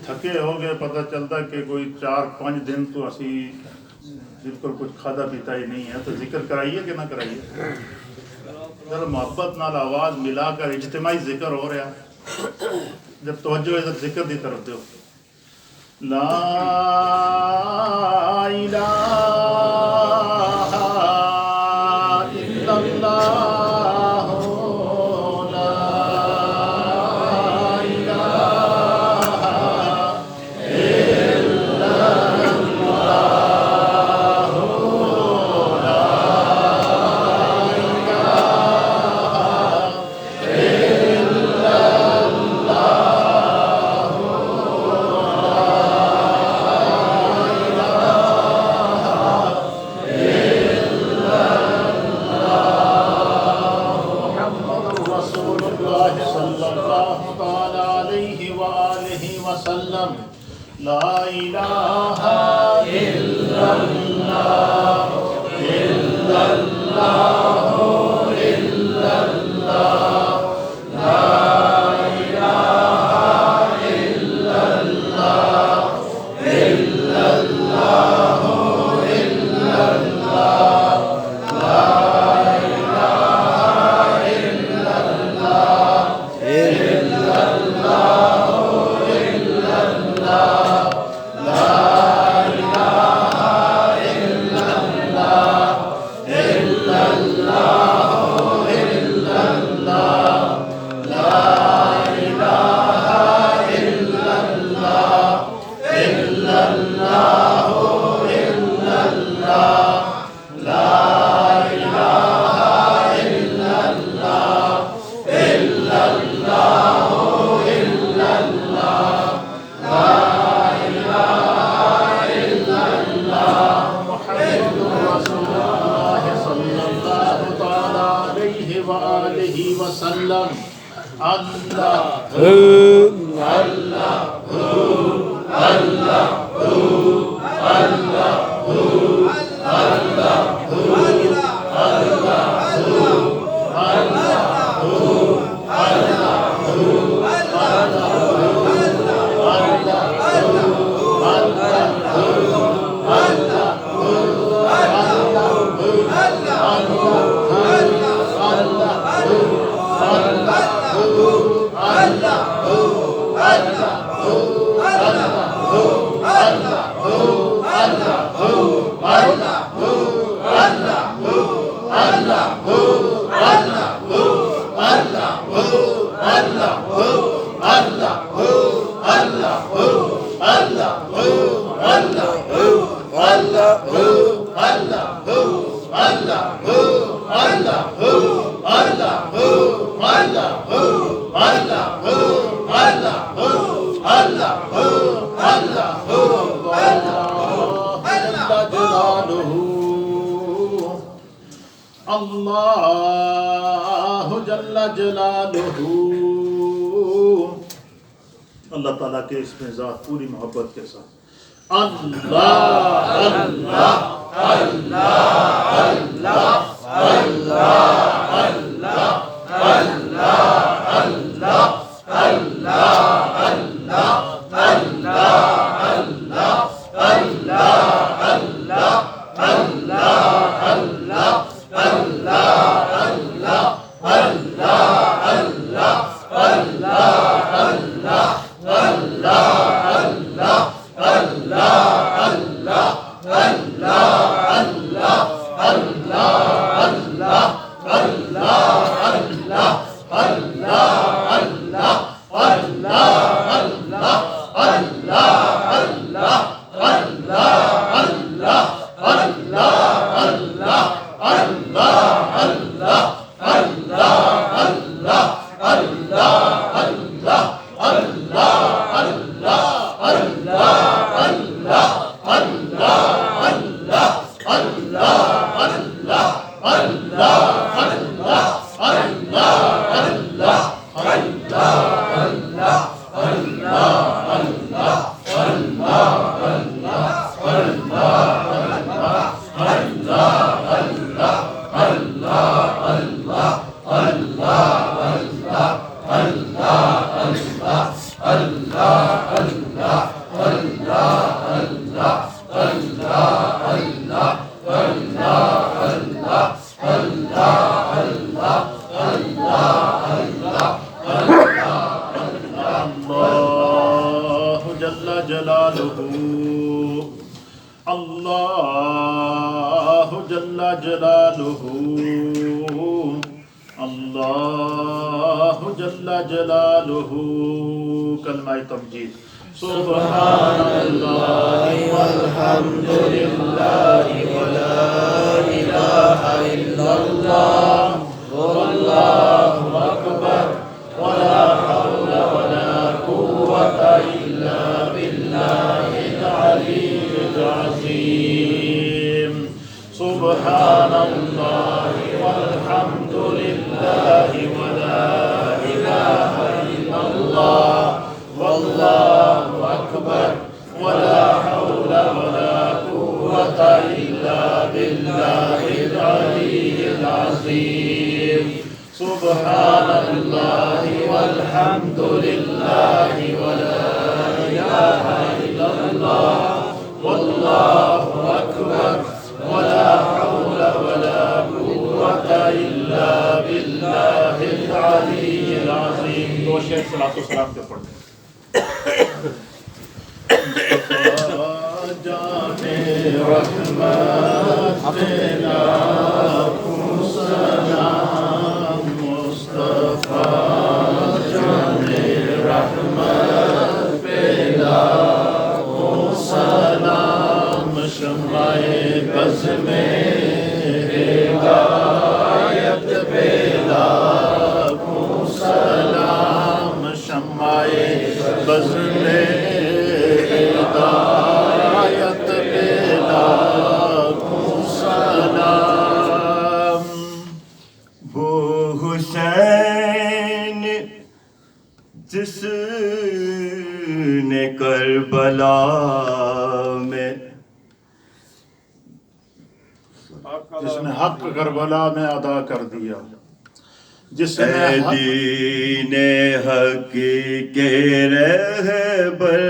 تھکے ہو گئے پتہ چلتا کہ کوئی 4-5 دن تو اسی بالکل کچھ کھادا پیتا ہی نہیں ہے تو ذکر کرائیے کہ نہ کرائیے ذرا محبت نال آواز ملا کر اجتماعی ذکر ہو رہا جب توجہ ادھر ذکر دی طرف دو لا الہ الا اللہ اللہ تعالیٰ کے اس میں ذات پوری محبت کے ساتھ اللہ اللہ اللہ اللہ اللہ اللہ اللہ اللہ اللہ اللہ اللہ جل جلالہ اللہ جل جلالہ کلمہ تمجید سبحان اللہ والحمد للہ ولا الہ الا اللہ واللہ اکبر ولا حول ولا قوة الا باللہ العلی العظیم سبحان اللہ والحمد للہ ولا الہ الا اللہ واللہ اکبر ولا حول ولا قوة الا باللہ العلی العظیم سبحان اللہ والحمد للہ ولا الہ الا اللہ واللہ اکبر ولا حول ولا قوة الا باللہ العلی العظیم. دو شیخ صلاۃ و سلام کے پڑھتے ہیں. جانے رحمت تیرا سلام مصطفیٰ جانے رحمت پیدا سلام شمع بز میں ہدایت پیدا سلام شمع بز میں ہدایت پیدا سلام. وہ حسین جس نے کربلا میں جس نے حق کربلا میں ادا کر دیا جس نے دین حق کے رہبر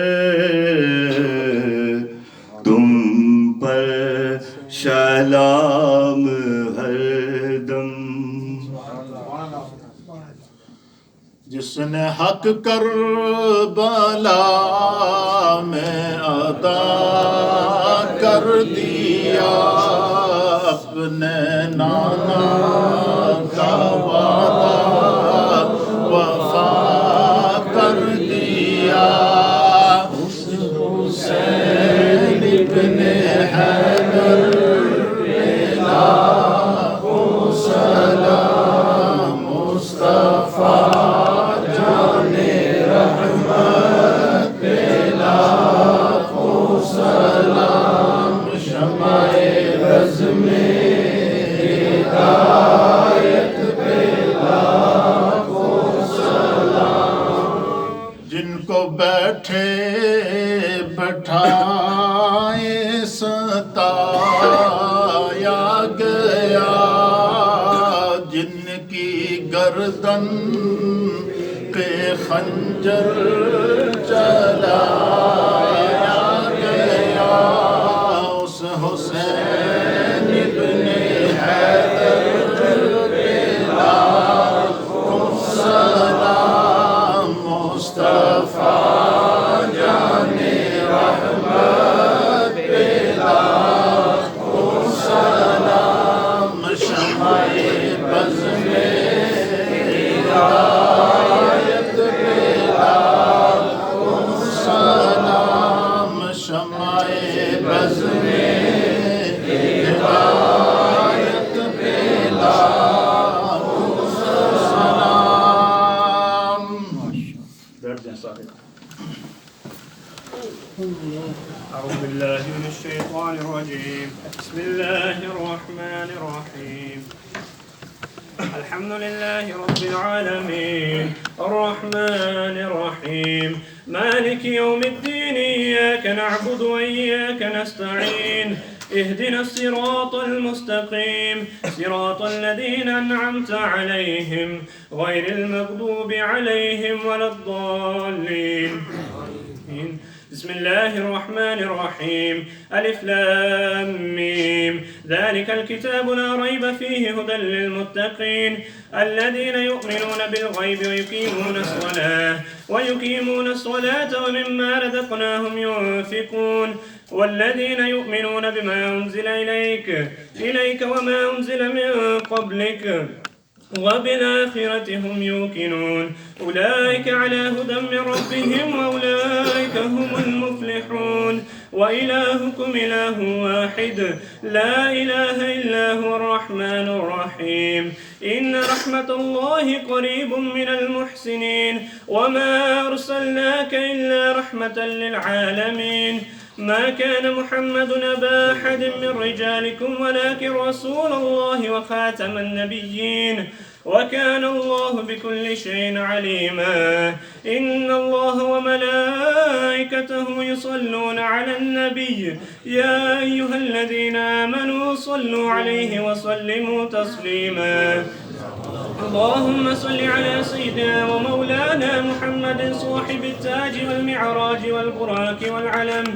تم پر سلام ہر دم. جس نے حق کربلا میں ادا کر دیا اپنے نانا کا وعدہ وفا کر دیا حسین ابن حیدر سلام مصطفیٰ جانے رحمت پیلا سلام شمع بز میں ہدایت پیلا سلام. جن کو بیٹھے بٹھائے ستایا گیا جن کی گردن پہ خنجر چلایا گیا اس حسین ابن حیدر پیلا سلام مصطفیٰ جانے رحمت پیلا سلام شمع بز میں ہدایت پیلا سلام شمع بز میں ہدایت پیلا سلام. بیٹھ جائیں سارے. أعوذ بالله من الشيطان الرجيم بسم الله الرحمن الرحيم الحمد لله رب العالمين الرحمن الرحيم مالك يوم الدين إياك نعبد وإياك نستعين اهدنا الصراط المستقيم صراط الذين أنعمت عليهم غير المغضوب عليهم ولا الضالين. بسم الله الرحمن الرحيم ألف لام ميم ذلك الكتاب لا ريب فيه هدى للمتقين الذين يؤمنون بالغيب ويقيمون الصلاة ومما رزقناهم ينفقون والذين يؤمنون بما أنزل إليك وما أنزل من قبلك وبالآخرة هم يوقنون أولئك على هدى من ربهم وأولئك هم المفلحون وإلهكم إله واحد لا إله إلا هو الرحمن الرحيم إن رحمة الله قريب من المحسنين وما أرسلناك إلا رحمة للعالمين ما كان محمد أبا أحد من رجالكم ولكن رسول الله وخاتم النبيين وكان الله بكل شيء عليما إن الله وملائكته يصلون على النبي يا أيها الذين آمنوا صلوا عليه وسلموا تسليما اللهم صل على سيدنا ومولانا محمد صاحب التاج والمعراج والبراك والعلم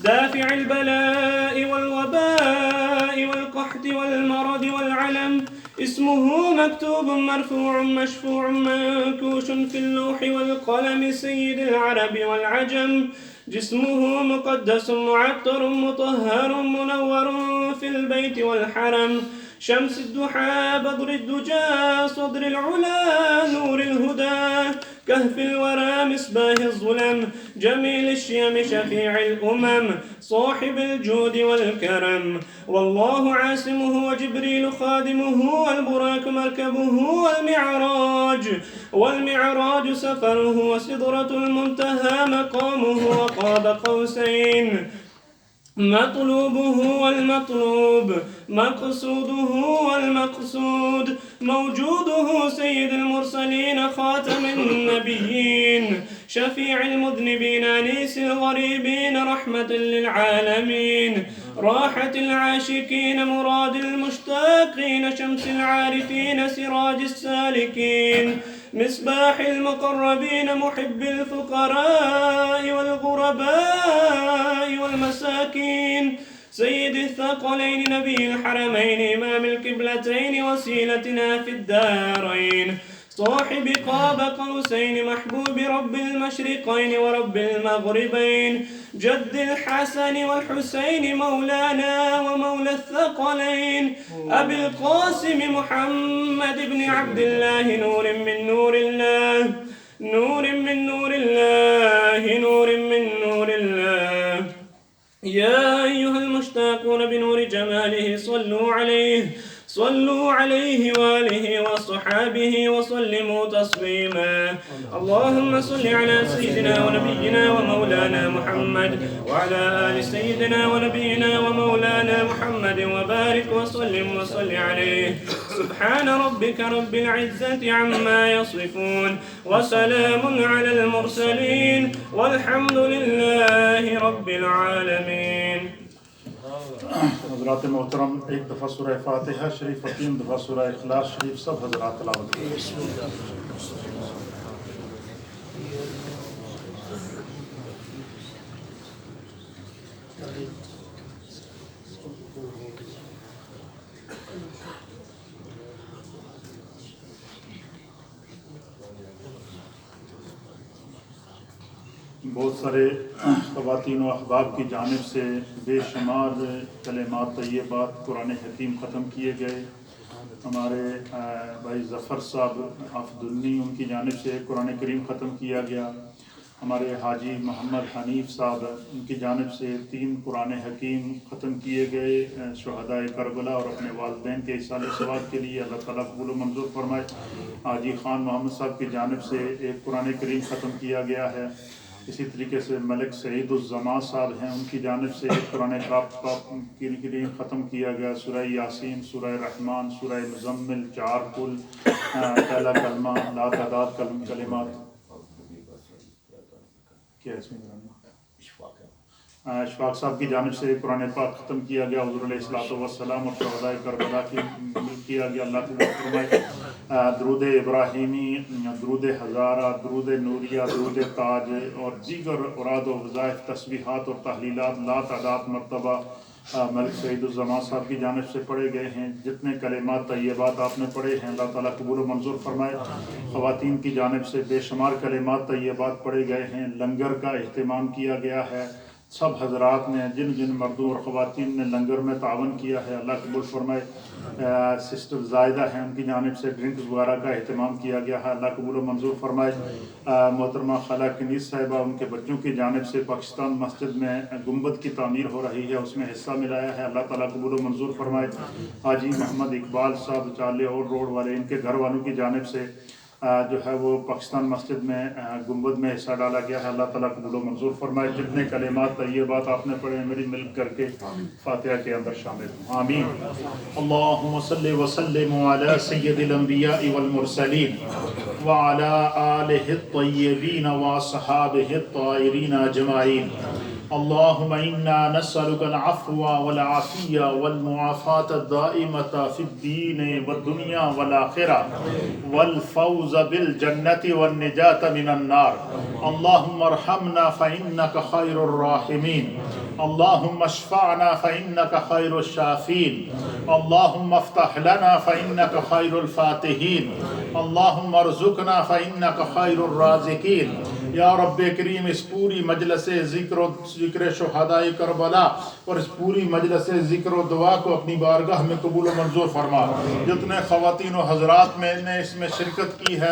دافع البلاء والوباء والقحط والمرض والعلم اسمه مكتوب مرفوع مشفوع منكوش في اللوح والقلم سيد العرب والعجم جسمه مقدس معطر مطهر منور في البيت والحرم شمس الضحى بدر الدجى صدر العلا نور الهدى كهف الورى مصباح الظلم جميل الشيم شفيع الأمم صاحب الجود والكرم والله عاصمه وجبريل خادمه والبراك مركبه والمعراج سفره وسدرة المنتهى مقامه وقاب قوسين مطلوبه والمطلوب مقصوده والمقصود موجوده سيد المرسلين خاتم النبيين شفيع المذنبين أنيس الغريبين رحمة للعالمين راحة العاشقين مراد المشتاقين شمس العارفين سراج السالكين مصباح المقربين محب الفقراء والغرباء والمساكين سيد الثقلين نبي الحرمين إمام القبلتين وسيلتنا في الدارين صاحب قاب قوسين محبوب رب المشرقين ورب المغربين جد الحسن والحسين مولانا ومولى الثقلين أبي القاسم محمد بن عبد الله نور من نور الله نور من نور الله نور من نور الله يا أيها المشتاقون بنور جماله صلوا عليه وآله وصحابه وسلموا تسليما اللهم صل على سيدنا ونبينا ومولانا محمد وعلى آل سيدنا ونبينا ومولانا محمد وبارك وسلم وصل عليه سبحان ربك رب العزة عما يصفون وسلام على المرسلين والحمد لله رب العالمين حضرات محترم ایک دفعہ سورہ فاتحہ شریف اور 3 دفعہ سورہ اخلاص شریف سب حضرات تلاوت کریں بہت سارے خواتین و احباب کی جانب سے بے شمار کلمات طیبات قرآن حکیم ختم کیے گئے ہمارے بھائی ظفر صاحب حافظ ان کی جانب سے قرآن کریم ختم کیا گیا ہمارے حاجی محمد حنیف صاحب ان کی جانب سے 3 قرآن حکیم ختم کیے گئے شہدائے کربلا اور اپنے والدین کے ایصال ثواب کے لیے اللہ تعالیٰ قبول و منظور فرمائے حاجی خان محمد صاحب کی جانب سے 1 قرآن کریم ختم کیا گیا ہے اسی طریقے سے ملک سعید الزمان صاحب ہیں ان کی جانب سے 1 قرآن کریم ختم کیا گیا سورہ یاسین سورہ رحمان سورہ مزمل 4 کل پہلا کلمہ لا تعداد کلمات کیا اس میں اشفاق صاحب کی جانب سے قرآن پاک ختم کیا گیا حضور علیہ السلام اور شہدائے کربلا کی کیا گیا اللہ تعالیٰ فرمائے درود ابراہیمی درود ہزارہ درود نوریہ درود تاج اور دیگر اوراد و وظائف تسبیحات اور تحلیلات لا تعداد مرتبہ ملک سعید الزمان صاحب کی جانب سے پڑھے گئے ہیں جتنے کلمات طیبات آپ نے پڑھے ہیں اللہ تعالیٰ قبول و منظور فرمائے خواتین کی جانب سے بے شمار کلمات طیبات پڑھے گئے ہیں لنگر کا اہتمام کیا گیا ہے سب حضرات نے جن جن مردوں اور خواتین نے لنگر میں تعاون کیا ہے اللہ قبول فرمائے. سسٹر زائدہ ہیں ان کی جانب سے ڈرنکس وغیرہ کا اہتمام کیا گیا ہے اللہ قبول و منظور فرمائے. محترمہ خالہ کنیز صاحبہ ان کے بچوں کی جانب سے پاکستان مسجد میں گنبد کی تعمیر ہو رہی ہے اس میں حصہ ملایا ہے اللہ تعالیٰ قبول و منظور فرمائے. حاجی محمد اقبال صاحب چالے اور روڈ والے ان کے گھر والوں کی جانب سے جو ہے وہ پاکستان مسجد میں گنبد میں حصہ ڈالا گیا ہے اللہ تعالیٰ قبول و منظور فرمائے. جتنے کلمات طیبات آپ نے پڑھے میری مل کر کے فاتحہ کے اندر شامل ہوں آمین. اللہم صلی وسلم علی سید الانبیاء والمرسلین وعلی آلہ الطیبین واصحابہ الطاہرین اجمعین. اللهم إنا نسألك العفو والعافية والمعافاة الدائمة في الدين والدنيا والآخرة والفوز بالجنة والنجاة من النار. اللهم ارحمنا فإنك خير الراحمين. اللهم اشفعنا فإنك خير الشافين. اللهم افتح لنا فإنك خير الفاتحين. اللهم ارزقنا فإنك خير الرازقين. یا رب کریم اس پوری مجلس ذکر شہداء کربلا اور اس پوری مجلس ذکر و دعا کو اپنی بارگاہ میں قبول و منظور فرما. جتنے خواتین و حضرات نے اس میں شرکت کی ہے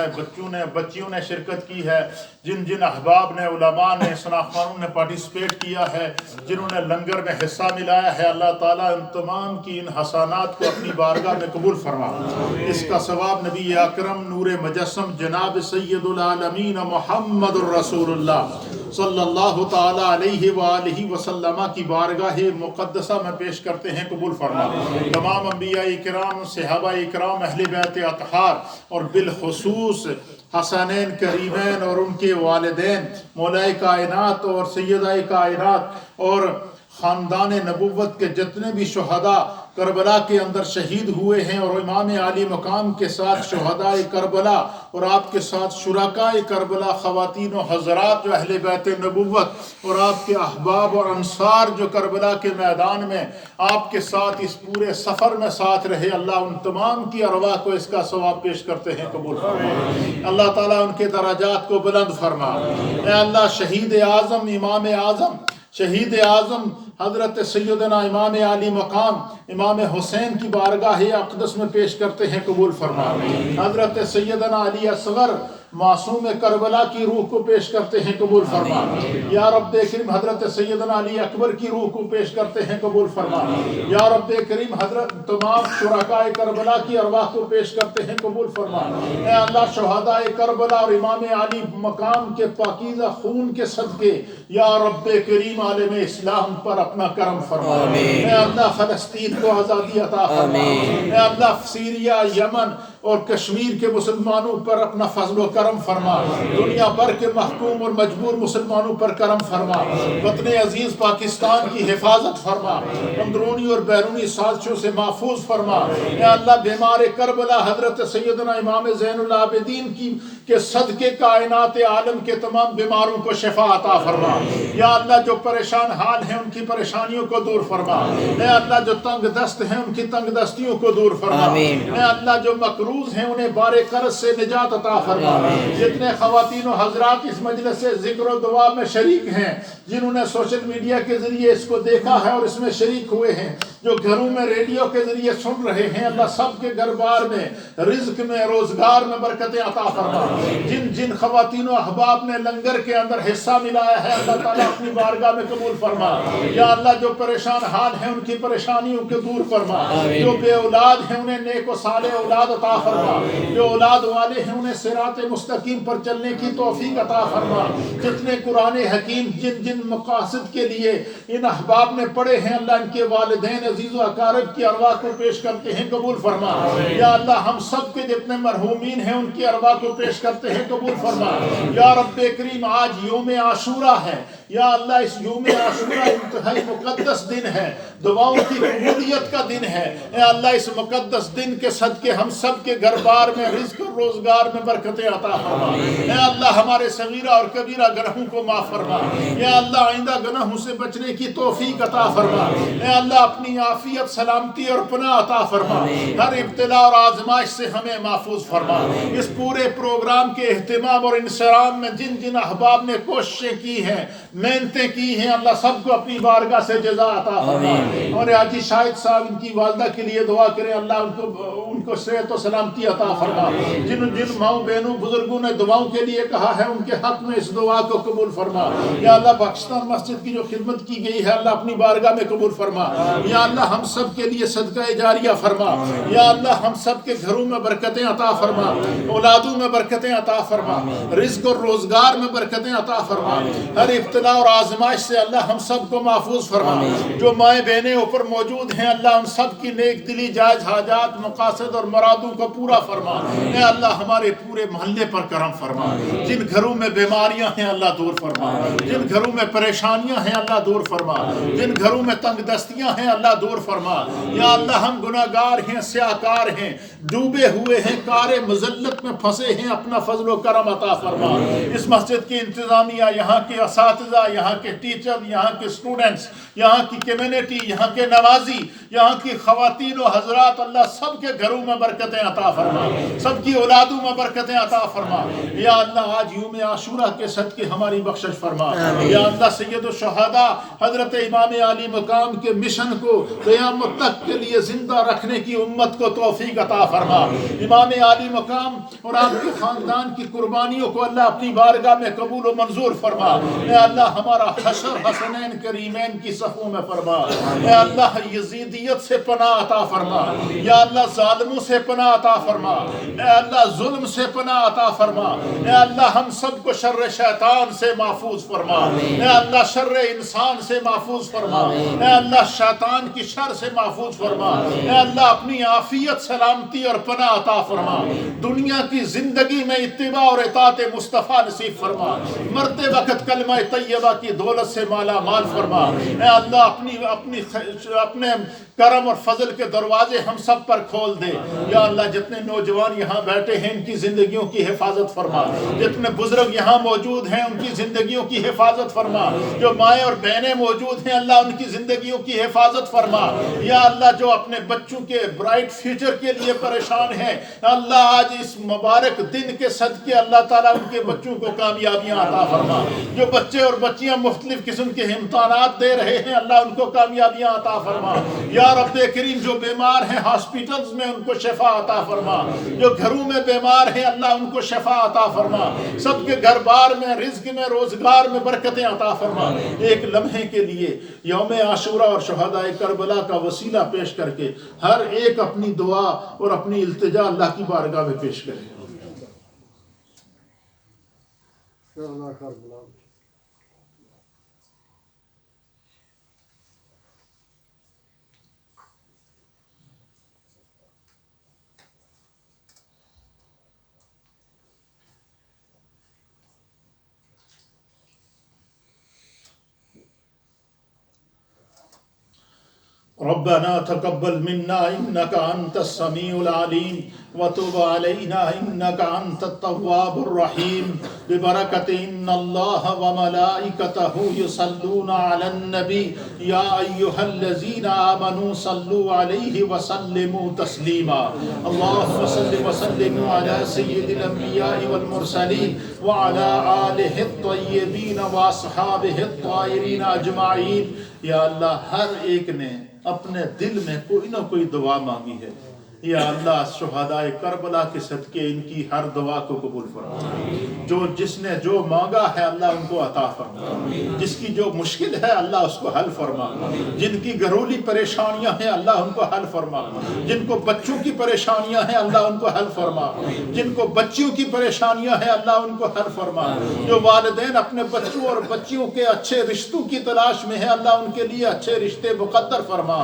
بچیوں نے شرکت کی ہے جن جن احباب نے علماء نے ثنا خانوں نے پارٹیسپیٹ کیا ہے جنہوں نے لنگر میں حصہ ملایا ہے اللہ تعالیٰ ان تمام کی ان حسنات کو اپنی بارگاہ میں قبول فرما. اس کا ثواب نبی اکرم نور مجسم جناب سید العالمین محمد رسول اللہ صلی اللہ تعالی علیہ وآلہ وسلم کی بارگاہ مقدسہ میں پیش کرتے ہیں قبول فرما. تمام انبیاء اکرام صحابہ اکرام اہل بیت اطہار اور بالخصوص حسنین کریمین اور ان کے والدین مولائے کائنات اور سیدہ کائنات اور خاندان نبوت کے جتنے بھی شہداء کربلا کے اندر شہید ہوئے ہیں اور امام عالی مقام کے ساتھ شہداء کربلا اور آپ کے ساتھ شرکاء کربلا خواتین و حضرات جو اہل بیت نبوت اور آپ کے احباب اور انصار جو کربلا کے میدان میں آپ کے ساتھ اس پورے سفر میں ساتھ رہے اللہ ان تمام کی ارواح کو اس کا ثواب پیش کرتے ہیں قبول فرما. اللہ تعالیٰ ان کے درجات کو بلند فرما. اے اللہ شہید اعظم امام اعظم شہید اعظم حضرت سیدنا امام علی مقام امام حسین کی بارگاہ اقدس میں پیش کرتے ہیں قبول فرما. حضرت سیدنا علی اصغر معصوم کربلا کی روح کو پیش کرتے ہیں قبول فرما. یا رب کریم حضرت سیدنا علی اکبر کی روح کو پیش کرتے ہیں قبول فرما. یا رب کریم حضرت تمام شرکاء کربلا کی ارواح کو پیش کرتے ہیں قبول فرما. اے اللہ شہداء کربلا اور امام علی مقام کے پاکیزہ خون کے صدقے یا رب کریم عالم اسلام پر اپنا کرم فرما. اے اللہ فلسطین کو آزادی عطا فرما. اے اللہ سیریا یمن اور کشمیر کے مسلمانوں پر اپنا فضل و کرم فرما. دنیا بھر کے محکوم اور مجبور مسلمانوں پر کرم فرما. وطن عزیز پاکستان کی حفاظت فرما. اندرونی اور بیرونی سازشوں سے محفوظ فرما. اے اللہ بیمار کربلا حضرت سیدنا امام زین العابدین کے صدقے کائنات عالم کے تمام بیماروں کو شفا عطا فرما. یا اللہ جو پریشان حال ہیں ان کی پریشانیوں کو دور فرما. اے اللہ جو تنگ دست ہیں ان کی تنگ دستیوں کو دور فرما. اے اللہ جو مقروض ہیں انہیں بار قرض سے نجات عطا فرما. جتنے خواتین و حضرات اس مجلس سے ذکر و دعا میں شریک ہیں جنہوں نے سوشل میڈیا کے ذریعے اس کو دیکھا ہے اور اس میں شریک ہوئے ہیں جو گھروں میں ریڈیو کے ذریعے سن رہے ہیں اللہ سب کے گھر بار میں رزق میں روزگار میں برکتیں عطا فرما. جن جن خواتین و احباب نے لنگر کے اندر حصہ ملایا ہے اللہ تعالیٰ اپنی بارگاہ میں قبول فرما. یا اللہ جو پریشان حال ہیں ان کی پریشانیوں کو دور فرما. جو بے اولاد ہیں انہیں نیک و صالح اولاد عطا فرما. جو اولاد والے ہیں انہیں صراط مستقیم پر چلنے کی توفیق عطا فرما. جتنے قرآن حکیم جن جن مقاصد کے لیے ان احباب نے پڑھے ہیں اللہ ان کے والدین عزیز و اقارب کی ارواح کو پیش کرتے ہیں قبول فرما. یا اللہ ہم سب کے جتنے مرحومین ہیں ان کی ارواح کو پیش کرتے ہیں قبول فرما. یا رب کریم آج یوم عاشورہ ہے. یا اللہ اس یوم عاشورہ انتہائی مقدس دن ہے. دعاؤں کی قبولیت کا دن ہے. اے اللہ اس مقدس دن کے صدقے ہم سب کے گھر بار میں رزق اور روزگار میں برکتیں عطا فرما۔ اے اللہ ہمارے صغیرہ اور کبیرہ گناہوں کو معاف فرما۔ یا اللہ آئندہ گناہوں سے بچنے کی توفیق عطا فرما۔ اے اللہ اپنی عافیت، سلامتی اور پناہ عطا فرما۔ ہر ابتلا اور آزمائش سے ہمیں محفوظ فرما۔ اس پورے پروگرام کے اہتمام اور انصرام میں جن جن احباب نے کوششیں کی ہیں، محنتیں کی ہیں، اللہ سب کو اپنی بارگاہ سے جزا عطا فرما۔ اور حاجی شاہد صاحب ان کی والدہ کے لیے دعا کریں، اللہ ان کو صحت و سلامتی عطا فرما۔ جن ماؤں بہنوں بزرگوں نے دعاؤں کے لیے کہا ہے، ان کے حق میں اس دعا کو قبول فرما۔ یا اللہ پاکستان مسجد کی جو خدمت کی گئی ہے، اللہ اپنی بارگاہ میں قبول فرما۔ یا اللہ ہم سب کے لیے صدقہ جاریہ فرما۔ یا اللہ ہم سب کے گھروں میں برکتیں عطا فرما، اولادوں میں برکتیں عطا فرما، رزق اور روزگار میں برکتیں عطا فرما۔ ہر ابتلا اور آزمائش سے اللہ ہم سب کو محفوظ فرما۔ جو مائیں بہنیں اوپر موجود ہیں، اللہ ان سب کی نیک دلی جائز حاجات، مقاصد اور مرادوں کو پورا فرما۔ اے اللہ ہمارے پورے محلے پر کرم فرما۔ جن گھروں میں بیماریاں ہیں اللہ دور فرما، جن گھروں میں پریشانیاں ہیں اللہ دور فرما، جن گھروں میں تنگ دستیاں ہیں اللہ دور فرما۔ یا اللہ ہم گناہگار ہیں، سیاہکار ہیں، ڈوبے ہوئے ہیں، کار مذلت میں پھنسے ہیں، اپنا فضل و کرم عطا فرما۔ اس مسجد کی انتظامیہ، یہاں کے اساتذہ، یہاں کے ٹیچر، یہاں کے اسٹوڈنٹس، یہاں کی کمیونٹی، یہاں کے نمازی، یہاں کی خواتین و حضرات، اللہ سب کے گھروں میں برکتیں عطا فرما، سب کی اولادوں میں برکتیں عطا فرما۔ یا اللہ آج یوم عاشورہ کے صدقے ہماری بخشش فرما۔ یا اللہ سید الشہداء حضرت امام علی مقام کے مشن کو قیامت تک کے لیے زندہ رکھنے کی امت کو توفیق عطا فرما۔ امام علی مقام اور آپ کے خاندان کی قربانیوں کو اللہ اپنی بارگاہ میں قبول و منظور فرما۔ اے اللہ ہمارا حشر حسنین کریمین کی صفوں میں فرما۔ اے اللہ یزیدیت سے پناہ عطا فرما۔ یا اللہ ظالموں سے پناہ عطا فرما۔ اے اللہ ظلم سے پناہ عطا فرما۔ اے اللہ ہم سب کو شر شیطان سے محفوظ فرما۔ اے اللہ شر انسان سے محفوظ فرما۔ اے اللہ شیطان کی شر سے محفوظ فرما۔ اے اللہ اپنی عافیت، سلامتی اور پناہ عطا فرما۔ دنیا کی زندگی میں اتباع اور اطاعت مصطفیٰ نصیب فرما۔ مرتے وقت کلمہ طیبہ کی دولت سے مالا مال فرما۔ اے اللہ اپنے کرم اور فضل کے دروازے ہم سب پر کھول دے۔ یا اللہ جتنے نوجوان یہاں بیٹھے ہیں ان کی زندگیوں کی حفاظت فرما، جتنے بزرگ یہاں موجود ہیں ان کی زندگیوں کی حفاظت فرما، جو مائیں اور بہنیں موجود ہیں اللہ ان کی زندگیوں کی حفاظت فرما۔ یا اللہ جو اپنے بچوں کے برائٹ فیوچر کے لیے پریشان ہیں، اللہ آج اس مبارک دن کے صدقے اللہ تعالیٰ ان کے بچوں کو کامیابیاں عطا فرما۔ جو بچے اور بچیاں مختلف قسم کے امتحانات دے رہے ہیں اللہ ان کو کامیابیاں عطا فرما۔ یا رب کریم جو بیمار ہیں ہاسپٹلز میں ان کو شفا عطا فرما، جو گھروں میں بیمار ہیں اللہ ان کو شفا عطا فرما، سب کے گھر بار میں رزق میں روزگار میں برکتیں عطا فرما۔ ایک لمحے کے لیے یوم عاشورہ اور شہداء کربلا کا وسیلہ پیش کر کے ہر ایک اپنی دعا اور اپنی التجا اللہ کی بارگاہ میں پیش کرے۔ ربنا تقبل منا إنك أنت السميع العليم وتب علينا إنك أنت التواب الرحيم ببركة إن الله وملائكته يصلون على النبي يا أيها الذين آمنوا صلوا عليه وسلموا تسليما اللهم صل وسلم على سيد الأنبياء والمرسلين وعلى آله الطيبين وأصحابه الطاهرين أجمعين۔ یا اللہ ہر ایک نے اپنے دل میں کوئی نہ کوئی دعا مانگی ہے، یا اللہ شہداء کربلا کے صدقے ان کی ہر دعا کو قبول فرما۔ جس نے جو مانگا ہے اللہ ان کو عطا فرما، جس کی جو مشکل ہے اللہ اس کو حل فرما، جن کی گھریلو پریشانیاں ہیں اللہ ان کو حل فرما، جن کو بچوں کی پریشانیاں ہیں اللہ ان کو حل فرما، جن کو بچیوں کی پریشانیاں ہیں اللہ ان کو حل فرما، جو والدین اپنے بچوں اور بچیوں کے اچھے رشتوں کی تلاش میں ہیں اللہ ان کے لیے اچھے رشتے مقدر فرما۔